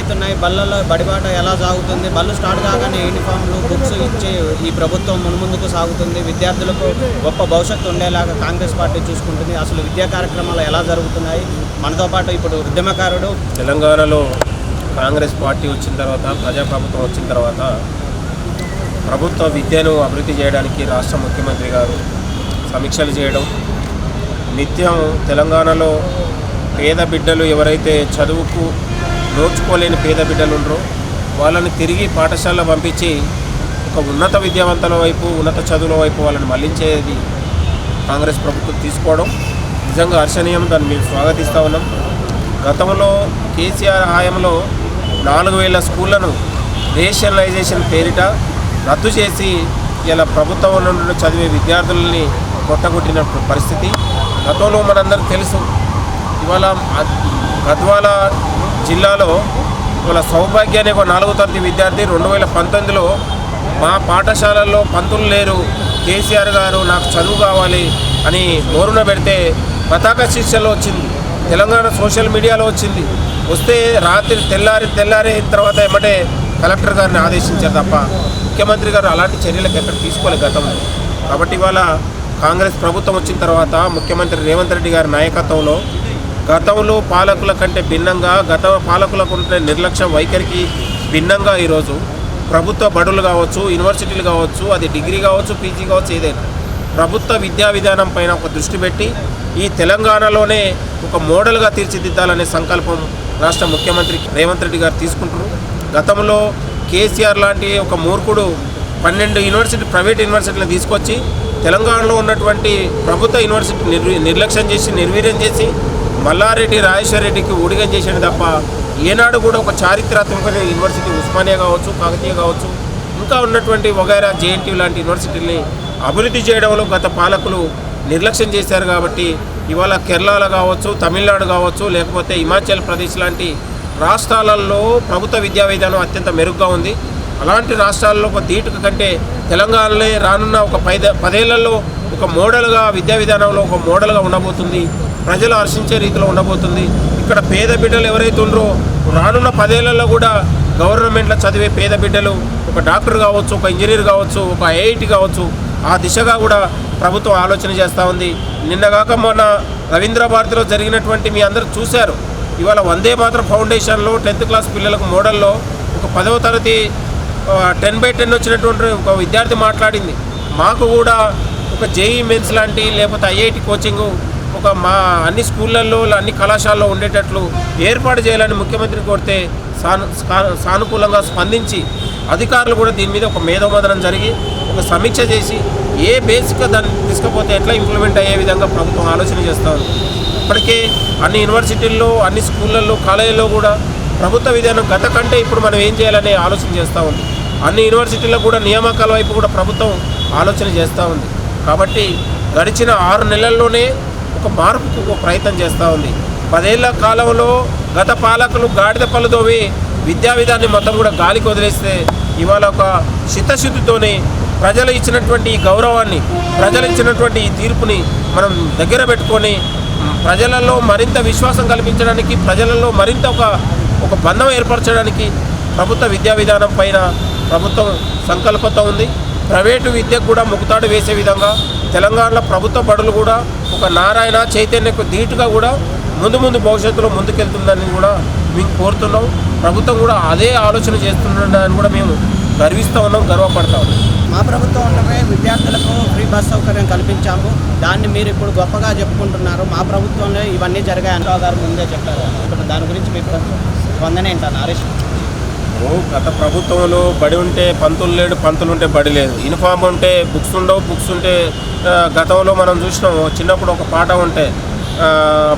అవుతున్నాయి? బళ్ళల్లో బడిబాట ఎలా సాగుతుంది? బళ్ళు స్టార్ట్ కాగానే యూనిఫామ్లు, బుక్స్ ఇచ్చి ఈ ప్రభుత్వం మున్ముందుకు సాగుతుంది. విద్యార్థులకు గొప్ప భవిష్యత్తు ఉండేలాగా కాంగ్రెస్ పార్టీ చూసుకుంటుంది. అసలు విద్యా కార్యక్రమాలు ఎలా జరుగుతున్నాయి? మనతో పాటు ఇప్పుడు ఉద్యమకారుడు తెలంగాణలో కాంగ్రెస్ పార్టీ వచ్చిన తర్వాత, ప్రజాప్రభుత్వం వచ్చిన తర్వాత ప్రభుత్వ విద్యను అభివృద్ధి చేయడానికి రాష్ట్ర ముఖ్యమంత్రి గారు సమీక్షలు చేయడం, నిత్యం తెలంగాణలో పేద బిడ్డలు ఎవరైతే చదువుకు నోచుకోలేని పేద బిడ్డలు ఉన్నారో వాళ్ళని తిరిగి పాఠశాలలో పంపించి ఒక ఉన్నత విద్యావంతుల వైపు, ఉన్నత చదువుల వైపు వాళ్ళని మళ్లించేది కాంగ్రెస్ ప్రభుత్వం తీసుకోవడం నిజంగా హర్షణీయం. దాన్ని మేము స్వాగతిస్తూ ఉన్నాం. గతంలో కేసీఆర్ హయాంలో 4000 స్కూళ్లను రేషనలైజేషన్ పేరిట రద్దు చేసి ఇలా ప్రభుత్వం నుండి చదివే విద్యార్థులని కొట్టగొట్టిన పరిస్థితి గతంలో మనందరికీ తెలుసు. ఇవాళ గద్వాల జిల్లాలో ఇవాళ సౌభాగ్య అనే ఒక 4వ తరగతి విద్యార్థి 2019లో మా పాఠశాలల్లో పంతులు లేరు, కేసీఆర్ గారు నాకు చదువు కావాలి అని మోరున పెడితే పతాక శీర్షలో వచ్చింది, తెలంగాణ సోషల్ మీడియాలో వచ్చింది. వస్తే రాత్రి తెల్లారి తర్వాత ఏమంటే కలెక్టర్ గారిని ఆదేశించారు తప్ప ముఖ్యమంత్రి గారు అలాంటి చర్యలకు ఎక్కడ తీసుకోలేదు గతంలో. కాబట్టి ఇవాళ కాంగ్రెస్ ప్రభుత్వం వచ్చిన తర్వాత ముఖ్యమంత్రి రేవంత్ రెడ్డి గారి నాయకత్వంలో గతంలో పాలకుల కంటే భిన్నంగా, గత పాలకులకు ఉండే నిర్లక్ష్య వైఖరికి భిన్నంగా ఈరోజు ప్రభుత్వ బడులు కావచ్చు, యూనివర్సిటీలు కావచ్చు, అది డిగ్రీ కావచ్చు, పీజీ కావచ్చు, ఏదైనా ప్రభుత్వ విద్యా విధానం పైన ఒక దృష్టి పెట్టి ఈ తెలంగాణలోనే ఒక మోడల్గా తీర్చిదిద్దాలనే సంకల్పం రాష్ట్ర ముఖ్యమంత్రి రేవంత్ రెడ్డి గారు తీసుకుంటున్నారు. గతంలో కేసీఆర్ లాంటి ఒక మూర్ఖుడు 12 యూనివర్సిటీ, ప్రైవేట్ యూనివర్సిటీలను తీసుకొచ్చి తెలంగాణలో ఉన్నటువంటి ప్రభుత్వ యూనివర్సిటీ నిర్లక్ష్యం చేసి, నిర్వీర్యం చేసి మల్లారెడ్డి, రాజేశ్వర రెడ్డికి ఊడిగం చేసాడు తప్ప ఏనాడు కూడా ఒక చారిత్రాత్మకమైన యూనివర్సిటీ ఉస్మానియా కావచ్చు, కాకతీయ కావచ్చు, ఇంకా ఉన్నటువంటి వగైరా జేఎన్టీ లాంటి యూనివర్సిటీలని అభివృద్ధి చేయడంలో గత పాలకులు నిర్లక్ష్యం చేశారు. కాబట్టి ఇవాళ కేరళ కావచ్చు, తమిళనాడు కావచ్చు, లేకపోతే హిమాచల్ ప్రదేశ్ లాంటి రాష్ట్రాలలో ప్రభుత్వ విద్యా విధానం అత్యంత మెరుగ్గా ఉంది. అలాంటి రాష్ట్రాల్లో ఒక ధీటుక కంటే తెలంగాణలో రానున్న ఒక 10 ఏళ్లలో ఒక మోడల్గా, విద్యా విధానంలో ఒక మోడల్గా ఉండబోతుంది. ప్రజలు హర్షించే రీతిలో ఉండబోతుంది. ఇక్కడ పేద బిడ్డలు ఎవరైతే ఉన్నారో రానున్న 10 ఏళ్లలో కూడా గవర్నమెంట్లో చదివే పేద బిడ్డలు ఒక డాక్టర్ కావచ్చు, ఒక ఇంజనీర్ కావచ్చు, ఒక ఐఐటి కావచ్చు, ఆ దిశగా కూడా ప్రభుత్వం ఆలోచన చేస్తూ ఉంది. నిన్నగాక మొన్న రవీంద్ర భారతిలో జరిగినటువంటి మీ అందరూ చూశారు. ఇవాళ వందే మాతరం ఫౌండేషన్లో 10th క్లాస్ పిల్లలకు మోడల్లో ఒక 10వ తరగతి 10/10 వచ్చినటువంటి ఒక విద్యార్థి మాట్లాడింది, మాకు కూడా ఒక జేఈ మెయిన్స్ లాంటి లేకపోతే ఐఐటి కోచింగు ఒక మా అన్ని స్కూళ్ళల్లో, అన్ని కళాశాలలో ఉండేటట్లు ఏర్పాటు చేయాలని ముఖ్యమంత్రి కోరితే సానుకూలంగా స్పందించి అధికారులు కూడా దీని మీద ఒక మేధోమథనం జరిగి ఒక సమీక్ష చేసి ఏ బేసిక్గా దాన్ని తీసుకపోతే ఎట్లా ఇంప్లిమెంట్ అయ్యే విధంగా ప్రభుత్వం ఆలోచన చేస్తూ ఉంది. ఇప్పటికే అన్ని యూనివర్సిటీల్లో, అన్ని స్కూళ్ళల్లో, కాలేజీల్లో కూడా ప్రభుత్వ విధానం గత కంటే ఇప్పుడు మనం ఏం చేయాలనే ఆలోచన చేస్తూ ఉంది. అన్ని యూనివర్సిటీల్లో కూడా నియామకాల వైపు కూడా ప్రభుత్వం ఆలోచన చేస్తూ ఉంది. కాబట్టి గడిచిన 6 నెలల్లోనే ఒక మార్పుకు ఒక ప్రయత్నం చేస్తూ ఉంది. 10 ఏళ్ల కాలంలో గత పాలకులు గాడిద పళ్ళుతోవి విద్యా విధాన్ని మొత్తం కూడా గాలికి వదిలేస్తే ఇవాళ ఒక చిత్తశుద్ధితోనే ప్రజలు ఇచ్చినటువంటి ఈ గౌరవాన్ని, ప్రజలు ఇచ్చినటువంటి ఈ తీర్పుని మనం దగ్గర పెట్టుకొని ప్రజలలో మరింత విశ్వాసం కల్పించడానికి, ప్రజలలో మరింత ఒక బంధం ఏర్పరచడానికి ప్రభుత్వ విద్యా విధానం పైన ప్రభుత్వం సంకల్పంతో ఉంది. ప్రైవేటు విద్యకు కూడా ముకుతాడు వేసే విధంగా తెలంగాణలో ప్రభుత్వ బడులు కూడా ఒక నారాయణ, చైతన్యకు ధీటుగా కూడా ముందు భవిష్యత్తులో ముందుకెళ్తుందని కూడా మేము కోరుతున్నాం. ప్రభుత్వం కూడా అదే ఆలోచన చేస్తుందని కూడా మేము గర్విస్తూ ఉన్నాం, గర్వపడతా ఉన్నాం. మా ప్రభుత్వం ఉండమే విద్యార్థులకు ఫ్రీ బస్ సౌకర్యం కల్పించాము, దాన్ని మీరు ఇప్పుడు గొప్పగా చెప్పుకుంటున్నారు. మా ప్రభుత్వంలో ఇవన్నీ జరిగాయి అనురావు గారు ముందే చెప్పారు. ఇప్పుడు దాని గురించి మీకు స్పందన ఏంటన్న హరీష్? గత ప్రభుత్వంలో బడి ఉంటే పంతులు లేడు, పంతులు ఉంటే బడి లేదు, యూనిఫామ్ ఉంటే బుక్స్ ఉండవు, బుక్స్ ఉంటే గతంలో మనం చూసినాము. చిన్నప్పుడు ఒక పాట ఉంటే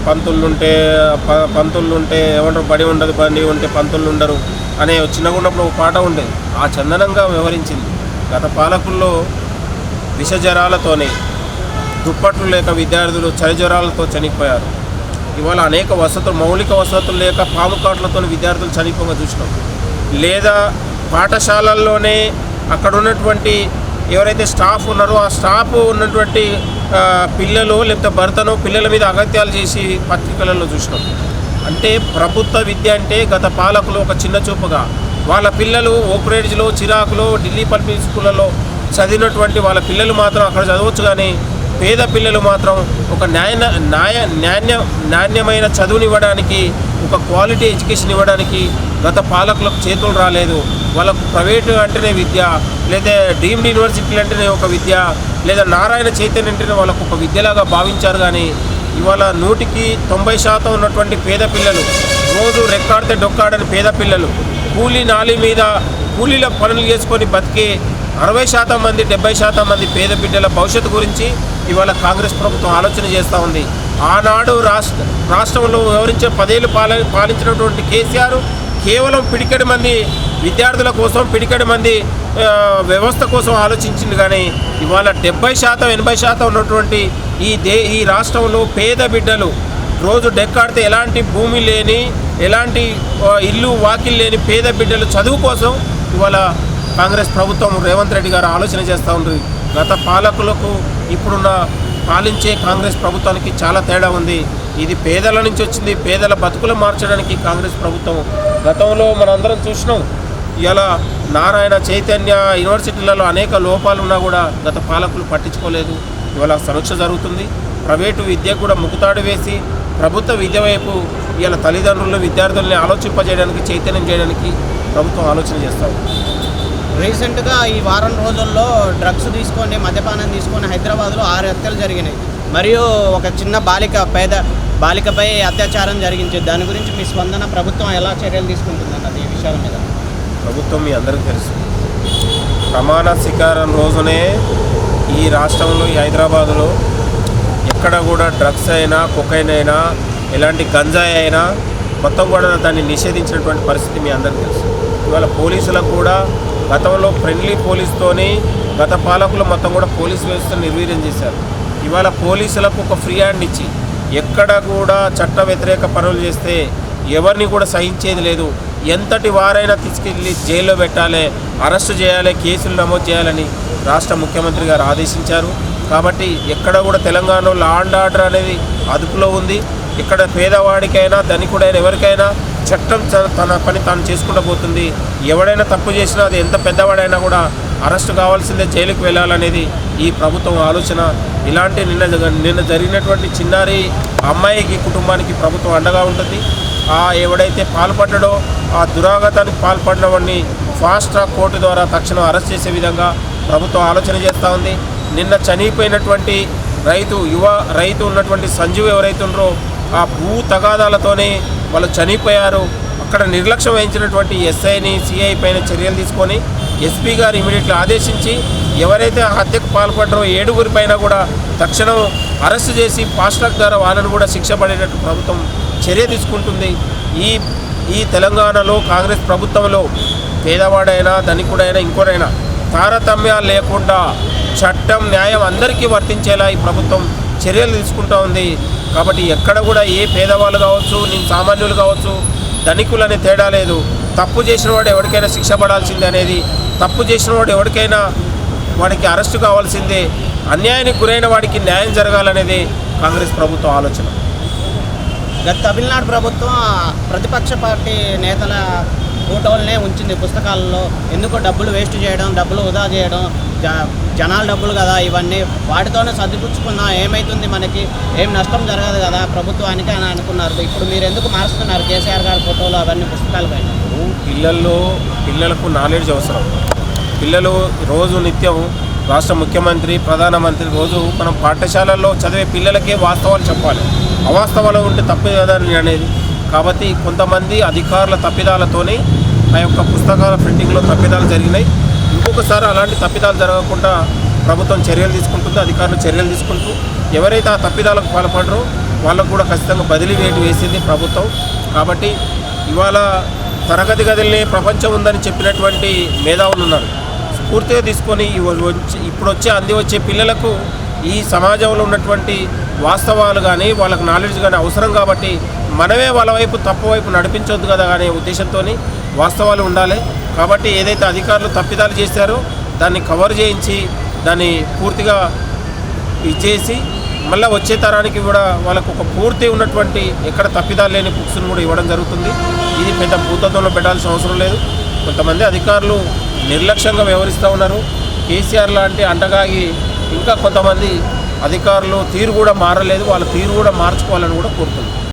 పంతులు ఉంటే ఏమంటారు, బడి ఉండదు, బడి ఉంటే పంతులు ఉండరు అనే చిన్నగా ఉన్నప్పుడు ఒక పాట ఉండేది. ఆ చందనంగా వ్యవహరించింది. గత పాలకుల్లో విష జ్వరాలతోనే, దుప్పట్లు లేక విద్యార్థులు చలి జ్వరాలతో చనిపోయారు. ఇవాళ అనేక వసతులు, మౌలిక వసతులు లేక పాము కాట్లతో విద్యార్థులు చనిపోగా చూసినాం. లేదా పాఠశాలల్లోనే అక్కడ ఉన్నటువంటి ఎవరైతే స్టాఫ్ ఉన్నారో ఆ స్టాఫ్ ఉన్నటువంటి పిల్లలు లేకపోతే భర్తను పిల్లల మీద అగత్యాలు చేసి పత్రికలలో చూసినాం. అంటే ప్రభుత్వ విద్య అంటే గత పాలకులు ఒక చిన్న చూపుగా వాళ్ళ పిల్లలు ఓక్రేజ్లో చిరాకులో ఢిల్లీ పబ్లిక్ స్కూళ్ళలో చదివినటువంటి వాళ్ళ పిల్లలు మాత్రం అక్కడ చదవచ్చు, కానీ పేద పిల్లలు మాత్రం ఒక నాణ్యమైన చదువునివ్వడానికి, ఒక క్వాలిటీ ఎడ్యుకేషన్ ఇవ్వడానికి గత పాలకులకు చేతులు రాలేదు. వాళ్ళకు ప్రైవేటు అంటేనే విద్య, లేదా డీమ్డ్ యూనివర్సిటీలు అంటేనే ఒక విద్య, లేదా నారాయణ చైతన్య అంటేనే వాళ్ళకు ఒక విద్యలాగా భావించారు. కానీ ఇవాళ 100% ఉన్నటువంటి పేద పిల్లలు, రోజు రెక్కాడితే డొక్కాడని పేద పిల్లలు, కూలీ నాలి మీద కూలీల పనులు చేసుకొని బతికే 60% మంది 70% మంది పేద బిడ్డల భవిష్యత్తు గురించి ఇవాళ కాంగ్రెస్ ప్రభుత్వం ఆలోచన చేస్తూ ఉంది. ఆనాడు రాష్ట్రంలో వివరించే 10 ఏళ్ళు పాలించినటువంటి కేసీఆర్ కేవలం పిడికెడు మంది విద్యార్థుల కోసం, పిడికెడు మంది వ్యవస్థ కోసం ఆలోచించింది. కానీ ఇవాళ 70% 80% ఉన్నటువంటి ఈ రాష్ట్రంలో పేద బిడ్డలు రోజు డెక్కాడితే ఎలాంటి భూమి లేని, ఎలాంటి ఇల్లు వాకిల్ లేని పేద బిడ్డలు చదువు కోసం ఇవాళ కాంగ్రెస్ ప్రభుత్వం రేవంత్ రెడ్డి గారు ఆలోచన చేస్తూ ఉంటుంది. గత పాలకులకు ఇప్పుడున్న పాలించే కాంగ్రెస్ ప్రభుత్వానికి చాలా తేడా ఉంది. ఇది పేదల నుంచి వచ్చింది. పేదల బతుకులు మార్చడానికి కాంగ్రెస్ ప్రభుత్వం గతంలో మనందరం చూసినాం. ఇలా నారాయణ చైతన్య యూనివర్సిటీలలో అనేక లోపాలు ఉన్నా కూడా గత పాలకులు పట్టించుకోలేదు. ఇవాళ సమీక్ష జరుగుతుంది. ప్రైవేటు విద్యకు కూడా ముకుతాడు వేసి ప్రభుత్వ విద్య వైపు ఇవాళ తల్లిదండ్రులు విద్యార్థుల్ని ఆలోచింపజేయడానికి, చైతన్యం చేయడానికి ప్రభుత్వం ఆలోచన చేస్తాం. రీసెంట్గా ఈ వారం రోజుల్లో డ్రగ్స్ తీసుకొని, మద్యపానం తీసుకొని హైదరాబాద్లో 6 హత్యలు జరిగినాయి. మరియు ఒక చిన్న పేద బాలికపై అత్యాచారం జరిగింది. దాని గురించి మీ స్పందన, ప్రభుత్వం ఎలా చర్యలు తీసుకుంటుందన్నది ఈ విషయాల మీద? ప్రభుత్వం మీ అందరికీ తెలుసు, ప్రమాణ స్వీకారం రోజునే ఈ రాష్ట్రంలో, ఈ హైదరాబాదులో ఎక్కడ కూడా డ్రగ్స్ అయినా, కొకైన్ అయినా, ఎలాంటి గంజాయి అయినా మొత్తం కూడా దాన్ని నిషేధించినటువంటి పరిస్థితి మీ అందరికీ తెలుసు. ఇవాళ పోలీసులకు కూడా గతంలో ఫ్రెండ్లీ పోలీస్తోని గత పాలకులు మొత్తం కూడా పోలీసు వ్యవస్థను నిర్వీర్యం చేశారు. ఇవాళ పోలీసులకు ఒక ఫ్రీ హ్యాండ్ ఇచ్చి ఎక్కడ కూడా చట్ట వ్యతిరేక పనులు చేస్తే ఎవరిని కూడా సహించేది లేదు. ఎంతటి వారైనా తీసుకెళ్ళి జైల్లో పెట్టాలి, అరెస్టు చేయాలి, కేసులు నమోదు చేయాలని రాష్ట్ర ముఖ్యమంత్రి గారు ఆదేశించారు. కాబట్టి ఎక్కడ కూడా తెలంగాణలో లా అండ్ ఆర్డర్ అనేది అదుపులో ఉంది. ఇక్కడ పేదవాడికైనా ధనికుడైనా ఎవరికైనా చట్టం తన పని తాను చేసుకుంటూ పోతుంది. ఎవడైనా తప్పు చేసినా, అది ఎంత పెద్దవాడైనా కూడా అరెస్టు కావాల్సిందే, జైలుకి వెళ్ళాలనేది ఈ ప్రభుత్వం ఆలోచన. ఇలాంటి నిన్న జరిగినటువంటి చిన్నారి అమ్మాయికి కుటుంబానికి ప్రభుత్వం అండగా ఉంటుంది. ఎవడైతే పాల్పడ్డాడో ఆ దురాగతానికి పాల్పడిన వాడిని ఫాస్ట్ ట్రాక్ కోర్టు ద్వారా తక్షణం అరెస్ట్ చేసే విధంగా ప్రభుత్వం ఆలోచన చేస్తూ ఉంది. నిన్న చనిపోయినటువంటి యువ రైతు ఉన్నటువంటి సంజీవ్ ఎవరైతే ఉన్నారో ఆ భూ తగాదాలతోనే వాళ్ళు చనిపోయారు. అక్కడ నిర్లక్ష్యం వహించినటువంటి ఎస్ఐని, సిఐ పైన చర్యలు తీసుకొని ఎస్పీ గారు ఇమీడియట్లీ ఆదేశించి ఎవరైతే హత్యకు పాల్పడ్డారో 7 పైన కూడా తక్షణం అరెస్టు చేసి ఫాస్ట్ ట్రాక్ ద్వారా వాళ్ళను కూడా శిక్ష పడేటట్టు ప్రభుత్వం చర్య తీసుకుంటుంది. ఈ తెలంగాణలో కాంగ్రెస్ ప్రభుత్వంలో పేదవాడైనా, ధనికుడైనా, ఇంకోడైనా తారతమ్యాలు లేకుండా చట్టం, న్యాయం అందరికీ వర్తించేలా ఈ ప్రభుత్వం చర్యలు తీసుకుంటూ ఉంది. కాబట్టి ఎక్కడ కూడా ఏ పేదవాళ్ళు కావచ్చు, సామాన్యులు కావచ్చు, ధనికులని తేడా లేదు. తప్పు చేసిన వాడు ఎవరికైనా శిక్ష పడాల్సిందే అనేది, తప్పు చేసిన వాడు ఎవరికైనా వాడికి అరెస్టు కావాల్సిందే, అన్యాయానికి గురైన వాడికి న్యాయం జరగాలనేది కాంగ్రెస్ ప్రభుత్వం ఆలోచన. గత తమిళనాడు ప్రభుత్వం ప్రతిపక్ష పార్టీ నేతల ఫోటోలనే ఉంచింది పుస్తకాలలో. ఎందుకో డబ్బులు వేస్ట్ చేయడం, డబ్బులు వృధా చేయడం, జనాల డబ్బులు కదా ఇవన్నీ, వాటితోనే సర్దిపుచ్చుకున్నాం, ఏమవుతుంది, మనకి ఏం నష్టం జరగదు కదా ప్రభుత్వానికి అని అనుకున్నారు. ఇప్పుడు మీరు ఎందుకు మారుస్తున్నారు కేసీఆర్ గారి ఫోటోలు అవన్నీ పుస్తకాలపై? పిల్లలకు నాలెడ్జ్ అవసరం. పిల్లలు రోజు నిత్యం రాష్ట్ర ముఖ్యమంత్రి, ప్రధానమంత్రి రోజు మనం పాఠశాలల్లో చదివే పిల్లలకే వాస్తవాలు చెప్పాలి. అవాస్తవాలు ఉంటే తప్పు కదా అనేది. కాబట్టి కొంతమంది అధికారుల తప్పిదాలతోనే ఆ యొక్క పుస్తకాల ప్రింటింగ్లో తప్పిదాలు జరిగినాయి. ఇంకొకసారి అలాంటి తప్పిదాలు జరగకుండా ప్రభుత్వం చర్యలు తీసుకుంటుంది, అధికారులు చర్యలు తీసుకుంటూ ఎవరైతే ఆ తప్పిదాలకు పాల్పడరో వాళ్ళకు కూడా ఖచ్చితంగా బదిలీ వేటు వేసింది ప్రభుత్వం. కాబట్టి ఇవాళ తరగతి గదులనే ప్రపంచం ఉందని చెప్పినటువంటి మేధావులు ఉన్నారు. స్ఫూర్తిగా తీసుకొని ఇప్పుడు వచ్చే పిల్లలకు ఈ సమాజంలో ఉన్నటువంటి వాస్తవాలు కానీ, వాళ్ళకు నాలెడ్జ్ కానీ అవసరం. కాబట్టి మనమే వాళ్ళ వైపు తప్పు వైపు నడిపించవద్దు కదా అనే ఉద్దేశంతో వాస్తవాలు ఉండాలి. కాబట్టి ఏదైతే అధికారులు తప్పిదాలు చేశారో దాన్ని కవర్ చేయించి దాన్ని పూర్తిగా ఇచ్చేసి మళ్ళీ వచ్చే తరానికి కూడా వాళ్ళకు ఒక పూర్తి ఉన్నటువంటి ఎక్కడ తప్పిదాలు లేని బుక్స్ను కూడా ఇవ్వడం జరుగుతుంది. ఇది పెద్ద భూతత్వంలో పెట్టాల్సిన అవసరం లేదు. కొంతమంది అధికారులు నిర్లక్ష్యంగా వ్యవహరిస్తూ ఉన్నారు. కేసీఆర్ లాంటి అంటగాగి ఇంకా కొంతమంది అధికారులు తీరు కూడా మారలేదు. వాళ్ళ తీరు కూడా మార్చుకోవాలని కూడా కోరుతున్నాను.